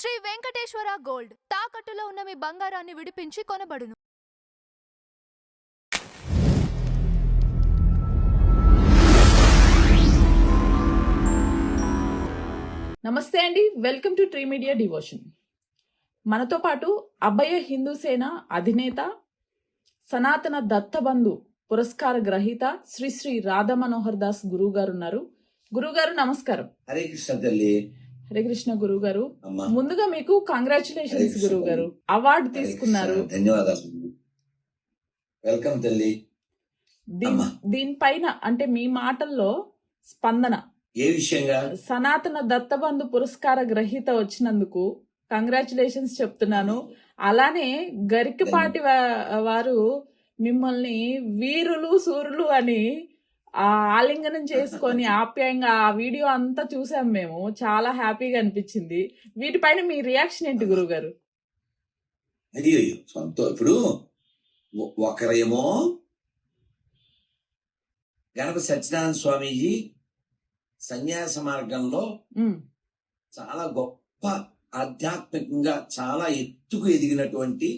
Shri Venkateswara gold తాకట్టులో ఉన్న మీ బంగారాన్ని విడిపించి కొనబడును. నమస్తే అండి, welcome to tree media devotion. మనతో పాటు అభయ హిందూ సేన అధినేత, సనాతన దత్తబంధు పురస్కార గ్రహీత శ్రీ శ్రీ రాధా మనోహర్ దాస్ గురువు గారు ఉన్నారు. గురువు గారు నమస్కారం. హరే కృష్ణ తల్లి. హరే కృష్ణ గురువు గారు. ముందుగా మీకు కంగ్రాచులేషన్స్ గురువు గారు, అవార్డు తీసుకున్నారు. ధన్యవాదాలు. వెల్కమ్ తల్లి. దీనిపైన అంటే మీ మాటల్లో స్పందన ఏ విషయంగా? సనాతన దత్తబంధు పురస్కార గ్రహీత వచ్చినందుకు కంగ్రాచులేషన్స్ చెప్తున్నాను. అలానే గరికపాటి వారు మిమ్మల్ని వీరులు సూరులు అని ఆలింగనం చేసుకొని ఆప్యాయంగా ఆ వీడియో అంతా చూసాం మేము. చాలా హ్యాపీగా అనిపించింది. వీటిపైన మీ రియాక్షన్ ఏంటి గురుగారు? అది ఇప్పుడు ఒకరేమో గణపతి సత్యనారాయణ స్వామీజీ సన్యాస మార్గంలో చాలా గొప్ప ఆధ్యాత్మికంగా చాలా ఎత్తుకు ఎదిగినటువంటి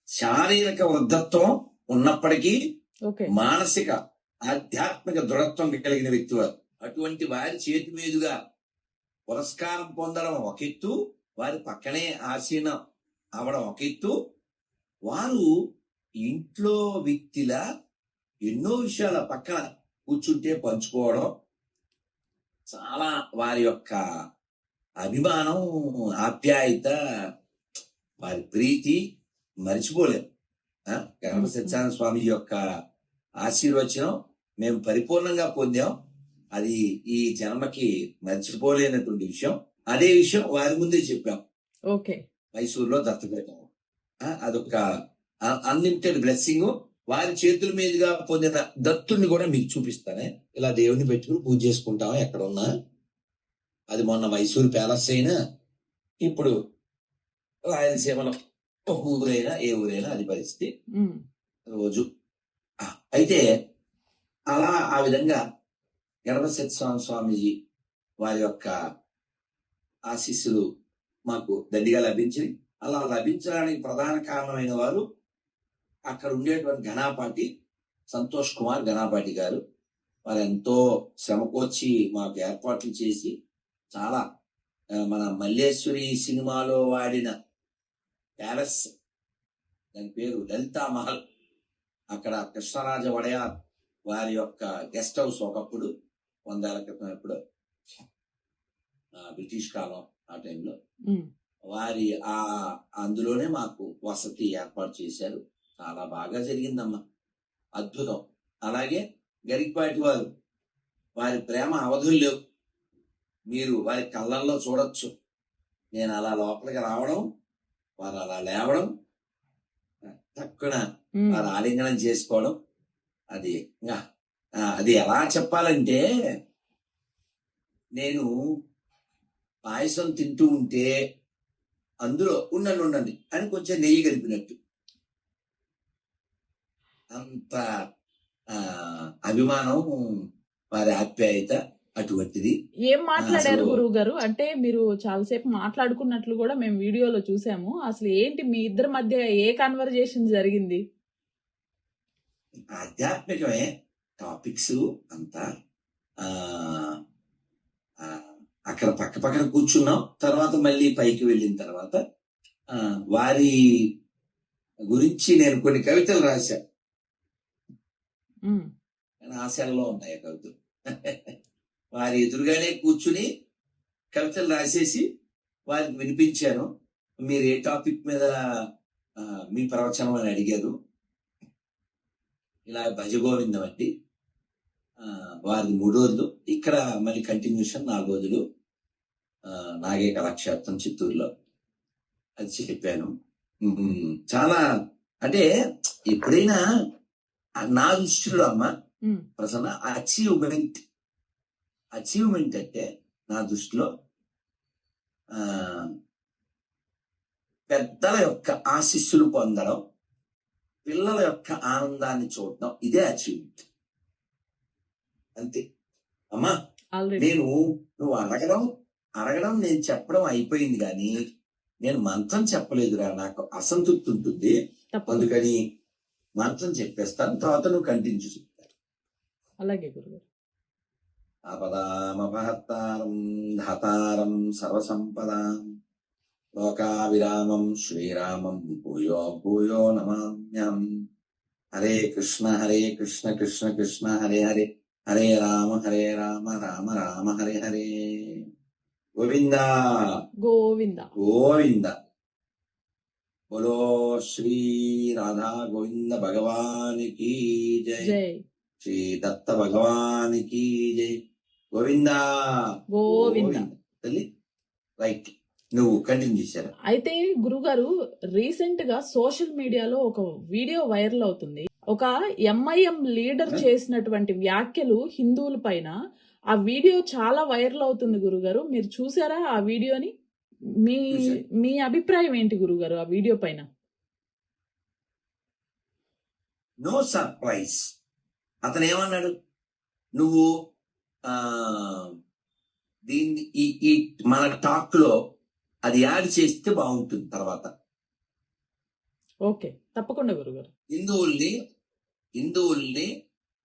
శారీరక వృద్ధత్వం ఉన్నప్పటికీ మానసిక ఆధ్యాత్మిక దృఢత్వం కలిగిన వ్యక్తి వారు. అటువంటి వారి చేతి మీదుగా పురస్కారం పొందడం ఒక ఎత్తు, వారి పక్కనే ఆసీనం అవడం ఒక ఎత్తు, వారు ఇంట్లో వ్యక్తిలా ఎన్నో విషయాల పక్కన కూర్చుంటే పంచుకోవడం, చాలా వారి యొక్క అభిమానం, ఆప్యాయత, వారి ప్రీతి మరిచిపోలేము. గణపతి సత్యనారాయణ స్వామి యొక్క ఆశీర్వచనం మేము పరిపూర్ణంగా పొందాం. అది ఈ జన్మకి మర్చిపోలేనటువంటి విషయం. అదే విషయం వారి ముందే చెప్పాం. మైసూరులో దత్తపీఠం, అదొక అన్లిమిటెడ్ బ్లెస్సింగ్. వారి చేతుల మీదుగా పొందిన దత్తుడిని కూడా మీకు చూపిస్తానే. ఇలా దేవుని పెట్టుకుని పూజ చేసుకుంటాం ఎక్కడ ఉన్నా. అది మొన్న మైసూరు ప్యాలెస్ అయినా, ఇప్పుడు రాయలసీమలో ఒక ఊరైనా ఏ ఊరైనా అది పరిస్థితి రోజు. అయితే అలా ఆ విధంగా గణపతి సత్యనారాయణ స్వామీజీ వారి యొక్క ఆశీస్సులు మాకు దండిగా లభించింది. అలా లభించడానికి ప్రధాన కారణమైన వారు అక్కడ ఉండేటువంటి ఘనాపాటి సంతోష్ కుమార్ ఘనాపాటి గారు. వారు ఎంతో శ్రమకొచ్చి మాకు ఏర్పాట్లు చేసి, చాలా మన మల్లేశ్వరి సినిమాలో వాడిన ప్యాలెస్, దాని పేరు లలితా మహల్, అక్కడ కృష్ణరాజ వడయార్ వారి యొక్క గెస్ట్ హౌస్ ఒకప్పుడు 100 ఏళ్ల క్రితం, ఎప్పుడు బ్రిటిష్ కాలం ఆ టైంలో వారి అందులోనే మాకు వసతి ఏర్పాటు చేశారు. చాలా బాగా జరిగిందమ్మా, అద్భుతం. అలాగే గరికపాటి వారు, వారి ప్రేమ అవధులు లేవు. మీరు వారి కళ్ళల్లో చూడొచ్చు. నేను అలా లోపలికి రావడం, వారు అలా లేవడం, తక్కువ వారు ఆలింగనం చేసుకోవడం, అది ఎలా చెప్పాలంటే, నేను పాయసం తింటూ ఉంటే అందులో ఉండండి అని కొంచెం నెయ్యి కలిపినట్టు, అంత అభిమానం, వారి ఆప్యాయత అటువంటిది. ఏం మాట్లాడారు గురువు గారు? అంటే మీరు చాలాసేపు మాట్లాడుకున్నట్లు కూడా మేము వీడియోలో చూసాము. అసలు ఏంటి మీ ఇద్దరి మధ్య ఏ కన్వర్జేషన్ జరిగింది? ఆధ్యాత్మికమే టాపిక్స్ అంతా. అక్కడ పక్కన కూర్చున్నాం. తర్వాత మళ్ళీ పైకి వెళ్ళిన తర్వాత వారి గురించి నేను కొన్ని కవితలు రాశాను. ఆశల్లో ఉన్నాయి ఆ కవితలు. వారి ఎదురుగానే కూర్చుని కవితలు రాసేసి వారికి వినిపించాను. మీరు ఏ టాపిక్ మీద మీ ప్రవచనం అని అడిగారు. ఇలా భజగోవిందం అండి. వారిది 3 రోజులు, ఇక్కడ మళ్ళీ కంటిన్యూషన్ 4 రోజులు నాగే కళాక్షేత్రం చిత్తూరులో. అది చెప్పాను. చాలా అంటే ఎప్పుడైనా నా దృష్టిలో అమ్మ ప్రసన్న అచీవ్మెంట్ అంటే నా దృష్టిలో పెద్దల యొక్క ఆశీస్సులు పొందడం, పిల్లల యొక్క ఆనందాన్ని చూడడం, ఇదే అచీవ్మెంట్. అంతే అమ్మా. ఆల్రెడీ నేను నువ్వు అడగడం నేను చెప్పడం అయిపోయింది, కానీ నేను మంత్రం చెప్పలేదురా, నాకు అసంతృప్తి ఉంటుంది, తప్పకుండా అందుకని మంత్రం చెప్పేస్తాను, తర్వాత నువ్వు కంటిన్యూ చెప్తాను. అలాగే గురుగారు. ఆపదామపహర్తారం ధాతారం సర్వసంపదాం లోకావిరామం శ్రీరామం భూయో భూయో నమామ్యహం. హరే కృష్ణ కృష్ణ కృష్ణ హరే హరే, హరే రామ రామ రామ హరే హరే. గోవింద గోవింద గోవింద. బోలో శ్రీ రాధా గోవింద భగవానికి జై, జై. శ్రీ దత్త భగవానికి జై. గోవింద గోవింద. తల్లి రైట్, నువ్వు కంటిన్యూ చేశారా? అయితే గురుగారు, రీసెంట్ గా సోషల్ మీడియాలో ఒక వీడియో వైరల్ అవుతుంది. ఒక ఎంఐఎం లీడర్ చేసినటువంటి వ్యాఖ్యలు హిందువుల పైన. ఆ వీడియో చాలా వైరల్ అవుతుంది గురుగారు. మీరు చూసారా ఆ వీడియోని? మీ చూశాను. మీ అభిప్రాయం ఏంటి గురుగారు ఆ వీడియో పైన? No surprise. అతను ఏమన్నాడు, నువ్వు ఆ దీన్ని ఈ మన టాక్ లో అది యాడ్ చేస్తే బాగుంటుంది తర్వాత. ఓకే, తప్పకుండా గురుగారు. హిందువుల్ని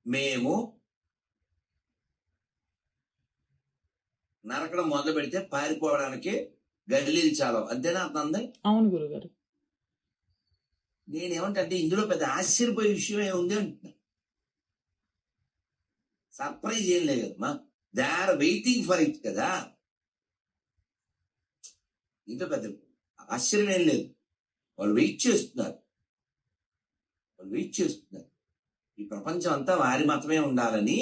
మేము నరకడం మొదలు పెడితే పారిపోవడానికి గల్లీలు చాలా, అంతేనా అతను? అవును గురుగారు. నేనేమంటే ఇందులో పెద్ద ఆశ్చర్యపోయే విషయం ఏముంది అంటున్నా. సర్ప్రైజ్ ఏం లేదు కదమ్మా, they are waiting for it కదా. ఇంట్లో పెద్ద ఆశ్చర్యం ఏం లేదు, వాళ్ళు వెయిట్ చేస్తున్నారు. ఈ ప్రపంచం అంతా వారి మతమే ఉండాలని,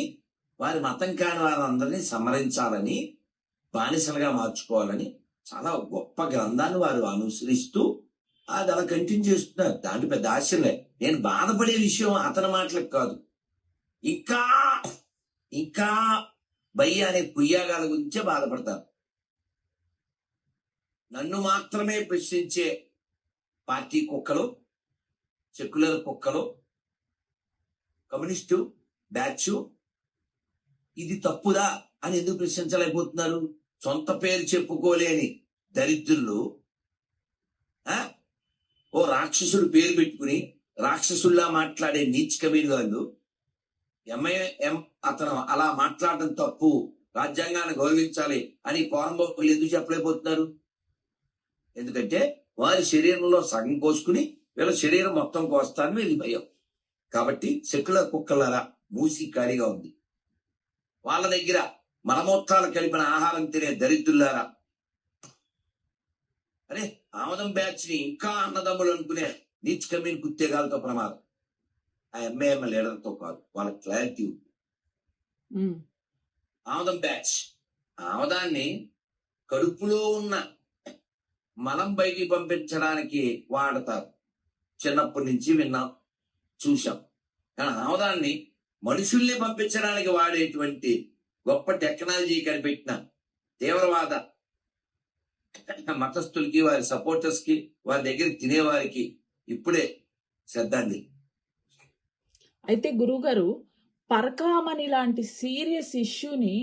వారి మతం కాని వారందరినీ సంహరించాలని, బానిసలుగా మార్చుకోవాలని చాలా గొప్ప గ్రంథాన్ని వారు అనుసరిస్తూ అది అలా కంటిన్యూ చేస్తున్నారు. దాంట్లో పెద్ద ఆశ్చర్యం లేదు. నేను బాధపడే విషయం అతని మాటలకు కాదు, ఇంకా ఇంకా భయ్య అనే పుయ్యాగాల గురించే బాధపడతాను. నన్ను మాత్రమే ప్రశ్నించే పార్టీ కుక్కలు, సెక్యులర్ కుక్కలు, కమ్యూనిస్టు బ్యాచ్ ఇది తప్పుదా అని ఎందుకు ప్రశ్నించలేకపోతున్నారు? సొంత పేరు చెప్పుకోలేని దరిద్రులు ఓ రాక్షసుడు పేరు పెట్టుకుని రాక్షసుల్లా మాట్లాడే నీచ్ కమీన్ వాళ్ళు ఎంఐఎం అతను అలా మాట్లాడడం తప్పు, రాజ్యాంగాన్ని గౌరవించాలి అని పోరంబోకులు ఎందుకు చెప్పలేకపోతున్నారు? ఎందుకంటే వారి శరీరంలో సగం కోసుకుని వీళ్ళ శరీరం మొత్తం కోస్తారని వీళ్ళు భయం. కాబట్టి సెక్యులర్ కుక్కలరా మూసి ఖాళీగా ఉంది. వాళ్ళ దగ్గర మలమూత్రాలు కలిపిన ఆహారం తినే దరిద్రులారా, అరే ఆమదం బ్యాచ్ ని ఇంకా అన్నదమ్ములు అనుకునే నీచ్ కమీన్ కుత్తేగాలతో ప్రమాదం. ఆ ఎంఐఎం లీడర్తో కాదు, వాళ్ళ క్లారిటీ ఉంది. ఆమదం బ్యాచ్ ఆమదాన్ని కడుపులో ఉన్న మలం బయటికి పంపించడానికి వాడతారు. చిన్నప్పటి నుంచి విన్నాం, చూశాం. కానీ ఆమదాన్ని మనుషుల్ని పంపించడానికి వాడేటువంటి గొప్ప టెక్నాలజీ కనిపెట్టిన తీవ్రవాద మతస్థులకి, వారి సపోర్టర్స్ కి, వారి దగ్గర తినేవారికి ఇప్పుడే శ్రద్ధాంజలి. అయితే గురువుగారు, పరకామణి లాంటి సీరియస్ ఇష్యూని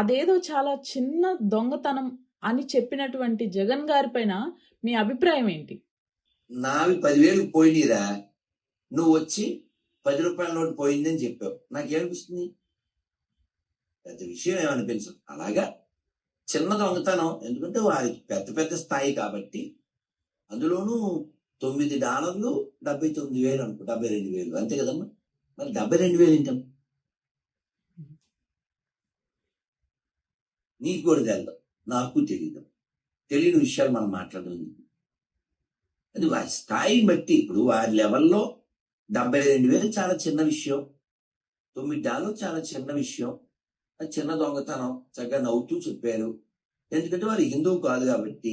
అదేదో చాలా చిన్న దొంగతనం అని చెప్పినటువంటి జగన్ గారి పైన మీ అభిప్రాయం ఏంటి? నావి 10,000 పోయినీరా, నువ్వు వచ్చి 10 రూపాయల నోటు పోయిందని చెప్పావు, నాకేమనిపిస్తుంది? పెద్ద విషయం ఏమనిపించదు. అలాగా చిన్న దొంగతనం, ఎందుకంటే వారికి పెద్ద పెద్ద స్థాయి కాబట్టి. అందులోనూ $9 79,000 అనుకో, 72,000 అంతే కదమ్మా. మరి 72,000 ఏంటమ్మా? నీకు కూడా తెలదు, నాకు తెలియని విషయాలు మనం మాట్లాడదు. అది వారి స్థాయిని బట్టి. ఇప్పుడు వారి లెవెల్లో 72,000 చాలా చిన్న విషయం, $9 చాలా చిన్న విషయం. అది చిన్న దొంగతనం, చక్కగా నవ్వుతూ చెప్పారు. ఎందుకంటే వారు హిందువు కాదు కాబట్టి.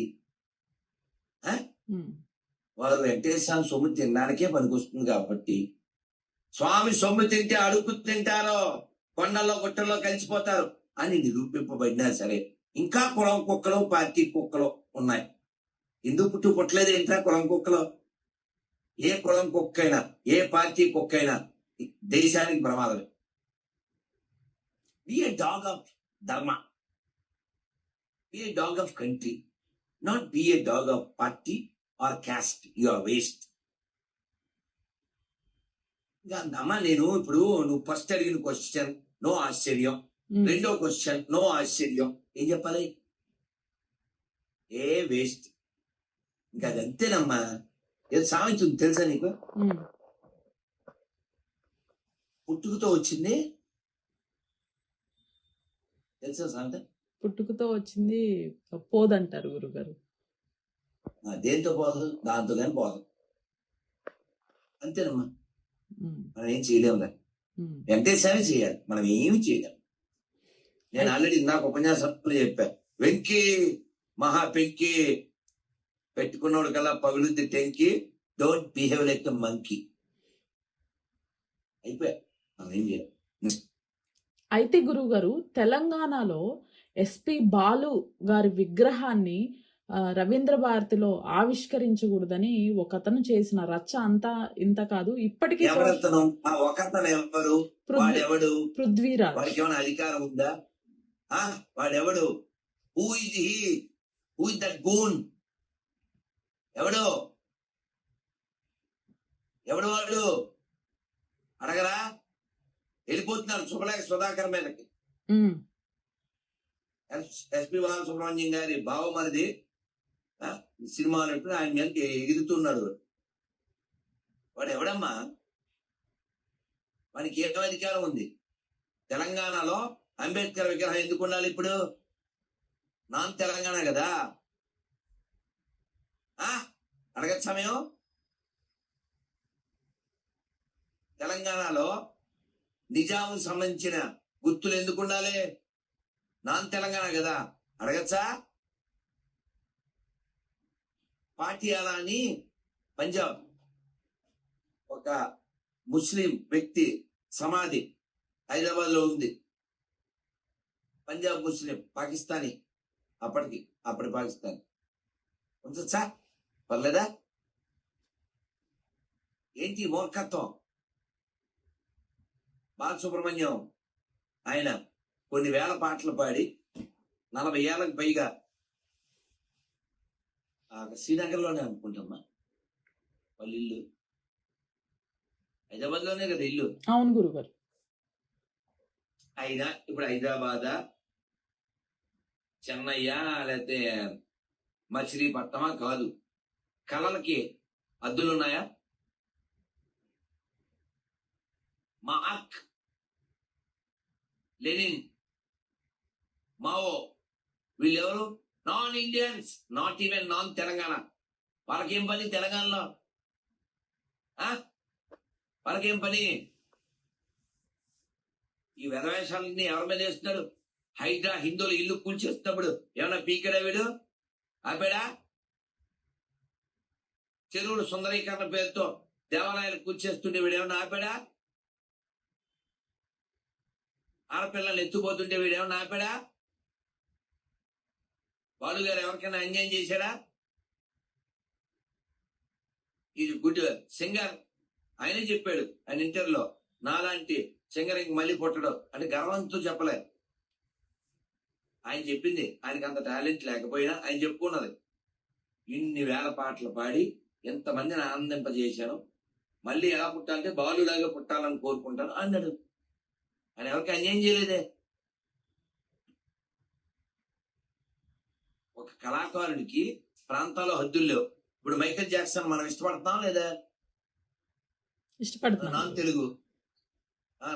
వారు వెంకటేశ్వర సొమ్ము తినడానికే పనికొస్తుంది కాబట్టి. స్వామి సొమ్ము తింటే అడుగు తింటారో, కొండల్లో గుట్టల్లో కలిసిపోతారు అని నిరూపింపబడినా సరే ఇంకా కులం కుక్కలు, పార్టీ కుక్కలు ఉన్నాయి. ఎందుకు పుట్టలేదు ఏంటా కులం కుక్కలు? ఏ కులం కుక్కైనా, ఏ పార్టీ కుక్కైనా దేశానికి ప్రమాదమే. బి ఏ డాగ్ ఆఫ్ ధర్మ. Be a dog of country, not be a dog of party or caste. You are waste. అమ్మా నేను ఇప్పుడు నువ్వు ఫస్ట్ అడిగిన క్వశ్చన్ నో ఆశ్చర్యం, రెండో క్వశ్చన్ నో ఆశ్చర్యం, ఏం చెప్పాలి? ఏ వేస్ట్. ఇంకా అది అంతేనమ్మా. ఏదో సామెత ఉంది తెలుసా నీకు? పుట్టుకతో వచ్చింది తెలుసా సామెత? పుట్టుకతో వచ్చింది పోదంటారు గురుగారు. దేంతో పోదు? దాంతో కానీ పోదు. అంతేనమ్మా. మనం ఏం చేయలేము. వెంకటేశ్వరే చేయాలి, మనం ఏమి చేయలేము. నేను ఆల్రెడీ నాకు ఉపన్యాసంలో చెప్పాను, వెంకీ మహా పెంకి పెట్టుకున్నోడు కల్లా పగులుద్ది టెంకి, don't behave like a monkey. అయిపోయా, మనం ఏం చేయాలి. అయితే గురువు గారు, తెలంగాణలో ఎస్పి బాలు గారి విగ్రహాన్ని రవీంద్ర భారతిలో ఆవిష్కరించకూడదని ఒక అతను చేసిన రచ్చ అంతా ఇంత కాదు. ఇప్పటికీ ఎవరతను? ఒకతను ఎవరు? వాడెవడు? పృథ్వీరాజ్. వాడికి ఏమైనా అధికారం ఉందా? వాడెవడు? Who is he? Who is that goon? ఎవడు ఎవడు వాడు? అడగరా? వెళ్ళిపోతున్నారు శుభలేఖ సుధాకర్ మీదకి. ఎస్పి బాలసుబ్రహ్మణ్యం గారి బావమరిది సినిమా అన్నట్టు ఆయన మీదకి ఎగురుతున్నాడు. వాడు ఎవడమ్మా? వానికి ఏం అధికారం ఉంది? తెలంగాణలో అంబేద్కర్ విగ్రహం ఎందుకు ఉండాలి ఇప్పుడు? నాన్ తెలంగాణ కదా. అడగచ్చు సమయం. తెలంగాణలో నిజాము సంబంధించిన గుర్తులు ఎందుకు ఉండాలి? నాన్ తెలంగాణ కదా. అడగచ్చా? పాటియాలా అని పంజాబ్ ఒక ముస్లిం వ్యక్తి సమాధి హైదరాబాద్ లో ఉంది. పంజాబ్ ముస్లిం, పాకిస్తానీ, అప్పటి పాకిస్తానీ ఉంచచ్చా? పర్లేదా? ఏంటి మూర్ఖత్వం? బాలసుబ్రహ్మణ్యం ఆయన కొన్ని వేల పాటలు పాడి 40 ఏళ్ళకి పైగా శ్రీనగర్ లోనే అనుకుంటామ్మా వాళ్ళ ఇల్లు. హైదరాబాద్ లోనే కదా ఇల్లు. అవును గురుగారు. అయినా ఇప్పుడు హైదరాబాదా, చెన్నయ్య, లేకపోతే మచిలీపట్నమా కాదు. కళలకి హద్దులున్నాయా? మార్క్, లెనిన్, మావో వీళ్ళెవరు? Non Indians, not even non Telangana. వాళ్ళకేం పని తెలంగాణలో? వాళ్ళకేం పని? ఈ వెధవేషాలన్నీ ఎవరి మీద వేస్తున్నారు? హైడ్రా హిందువులు ఇల్లు కూల్చేస్తున్నప్పుడు ఏమన్నా పీకడా వీడు? ఆపాడా? చెరువులు సుందరీకరణ పేరుతో దేవాలయాలు కూల్చేస్తుంటే వీడు ఏమన్నా ఆపాడా? ఆడపిల్లలు ఎత్తుపోతుంటే వీడు ఏమన్నా ఆపాడా? బాలు గారు ఎవరికైనా అన్యాయం చేశాడా? ఇది గుడ్ సింగర్. ఆయనే చెప్పాడు ఆయన ఇంటర్లో, నాలాంటి సింగర్ ఇంక మళ్ళీ పుట్టడు అని గర్వంతో చెప్పలే. ఆయన చెప్పింది. ఆయనకి అంత టాలెంట్ లేకపోయినా ఆయన చెప్పుకున్నది. ఇన్ని వేల పాటలు పాడి ఎంతమందిని ఆనందింపజేశాను, మళ్ళీ ఎలా పుట్టాలంటే బాలులాగా పుట్టాలని కోరుకుంటాను అన్నాడు. ఆయన ఎవరికి అన్యాయం చేయలేదే. ఒక కళాకారుడికి ప్రాంతాల్లో హద్దులు లేవు. ఇప్పుడు మైకేల్ జాక్సన్ మనం ఇష్టపడతాం లేదా? ఇష్టపడతాం.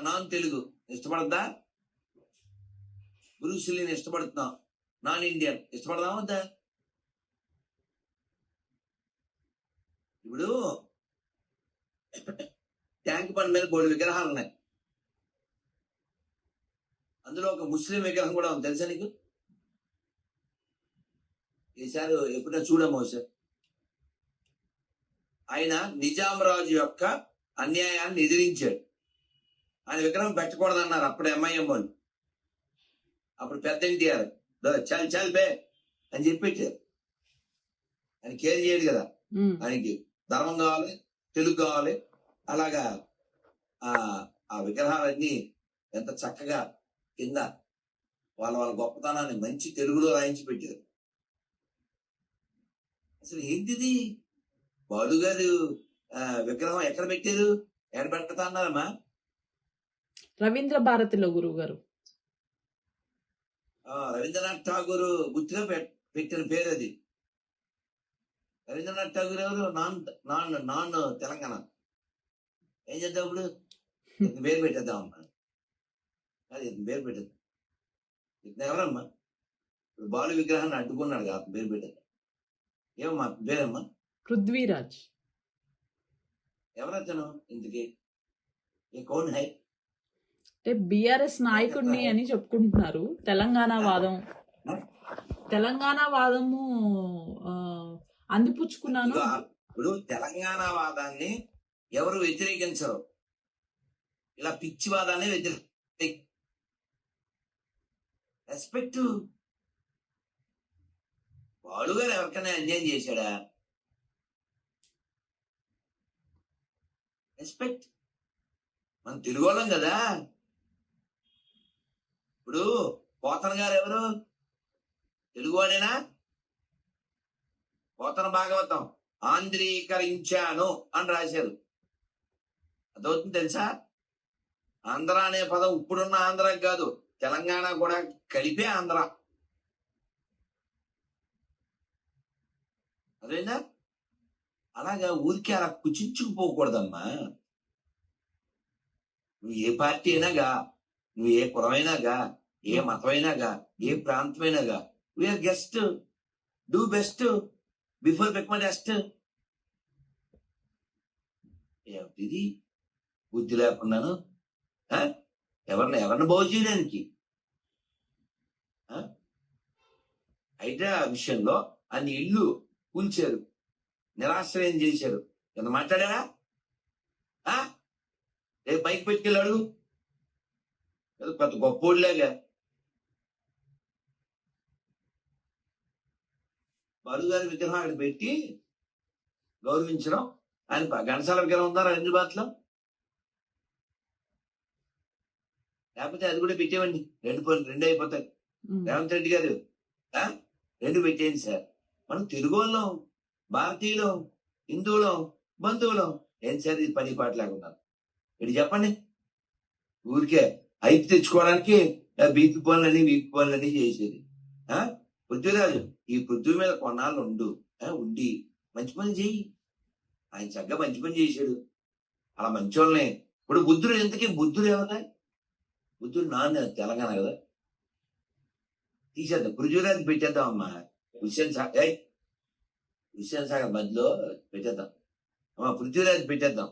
నాన్ తెలుగు ఇష్టపడద్దా? బ్రూస్లీని ఇష్టపడుతున్నాం. నాన్ ఇండియన్ ఇష్టపడదాం వద్దా? ఇప్పుడు ట్యాంక్ బండ్ మీద 3 విగ్రహాలు ఉన్నాయి. అందులో ఒక ముస్లిం విగ్రహం కూడా ఉంది. తెలుసా నీకు? ఈసారి ఎప్పుడైనా చూడమో సార్. ఆయన నిజాం రాజు యొక్క అన్యాయాన్ని ఎదిరించాడు. ఆయన విగ్రహం పెట్టకూడదన్నారు అప్పుడు ఎంఐఎం వాళ్ళు. అప్పుడు పెద్ద ఎన్టీఆర్ చల్ చల్ బే అని చెప్పెట్టారు. ఆయన కేర్ చేయడు కదా. ఆయనకి ధర్మం కావాలి, తెలుగు కావాలి. అలాగా ఆ విగ్రహాలన్నీ ఎంత చక్కగా కింద వాళ్ళ వాళ్ళ గొప్పతనాన్ని మంచి తెలుగులో రాయించి పెట్టారు. అసలు ఏంటిది బాలు గారు విగ్రహం ఎక్కడ పెట్టారు? ఎక్కడ పెడతా అన్నారమ్మా? రవీంద్ర భారతిలో గురువు గారు. రవీంద్రనాథ్ ఠాగూర్ గుర్తుగా పెట్టిన పేరు అది. రవీంద్రనాథ్ ఠాగూర్ ఎవరు? Non non non Telangana. ఏం చేద్దాం ఇప్పుడు? ఇతని పేరు పెట్టేద్దామమ్మా. అది ఇతని పేరు పెట్టేద్దాం. ఇతను ఎవరమ్మా? ఇప్పుడు బాలు విగ్రహాన్ని అడ్డుకున్నాడు కదా, అతని పేరు పెట్టేద్దాం. ఏమమ్మా పేరమ్మా? పృథ్వీరాజ్. ఎవరతను ఇంతకి? ఏ కౌన్ హై? అంటే బిఆర్ఎస్ నాయకుడిని అని చెప్పుకుంటున్నారు. తెలంగాణ వాదము అందిపుచ్చుకున్నాను. ఇప్పుడు తెలంగాణ వాదాన్ని ఎవరు వ్యతిరేకించరు, ఇలా పిచ్చి వాదాన్ని రెస్పెక్ట్. వాడు గారు ఎవరికైనా అన్యాయం చేశాడా? రెస్పెక్ట్. మనం తెలుగు వాళ్ళం కదా. ఇప్పుడు పోతన గారు ఎవరు? తెలుగువాడేనా? పోతన భాగవతం ఆంధ్రీకరించాను అని రాశారు. అదవుతుంది తెలుసా? ఆంధ్ర అనే పదం ఇప్పుడున్న ఆంధ్రాకి కాదు, తెలంగాణ కూడా కలిపే ఆంధ్ర. అదేనా? అలాగా ఊరికి అలా కుచించుకుపోకూడదమ్మా. నువ్వు ఏ పార్టీ అయినాగా, నువ్వు ఏ కులమైనాగా, ఏ మతమైనాగా, ఏ ప్రాంతమైనాగా, we are guest. Do best before become dust. ఏమిటిది బుద్ధి లేకున్నాను? ఎవరిని బాగు చేయడానికి? హైడ్రా విషయంలో అన్ని ఇళ్ళు కూల్చారు, నిరాశ్రయం చేశారు. ఎంత మాట్లాడారా? రేపు బైక్ పెట్టుకెళ్ళాడు పెద్ద గొప్పోళ్ళగా. బాలు గారి విగ్రహం అక్కడ పెట్టి గౌరవించడం. ఆయన ఘంటసాల విగ్రహం ఉందా హైదరాబాద్ లో? లేకపోతే అది కూడా పెట్టేవండి. రెండు అయిపోతాయి. రేవంత్ రెడ్డి గారు రెండు పెట్టేయండి సార్. మనం తెలుగు వాళ్ళం, భారతీయులం, హిందువులం, బంధువులం. ఏం సార్ ఇది పని పాట లేకుండా? ఇటు చెప్పండి. ఊరికే ఐపి తెచ్చుకోవడానికి బీపీ పనులని వీపీ పనులని చేసేది. పృథ్వీరాజు, ఈ పృథ్వీ మీద కొన్నాళ్ళు ఉండి మంచి పని చేయి. ఆయన చక్కగా మంచి పని చేశాడు. అలా మంచి వాళ్ళని. ఇప్పుడు బుద్ధుడు ఎంతకీ బుద్ధుడు ఎవరా? బుద్ధుడు నాన్న తెలంగాణ కదా. తీసేద్దాం, పృథ్వీరాజు పెట్టేద్దాం అమ్మా. హుస్సేన్ సాగర్ మధ్యలో పెట్టేద్దాం అమ్మా. పృథ్వీరాజు పెట్టేద్దాం.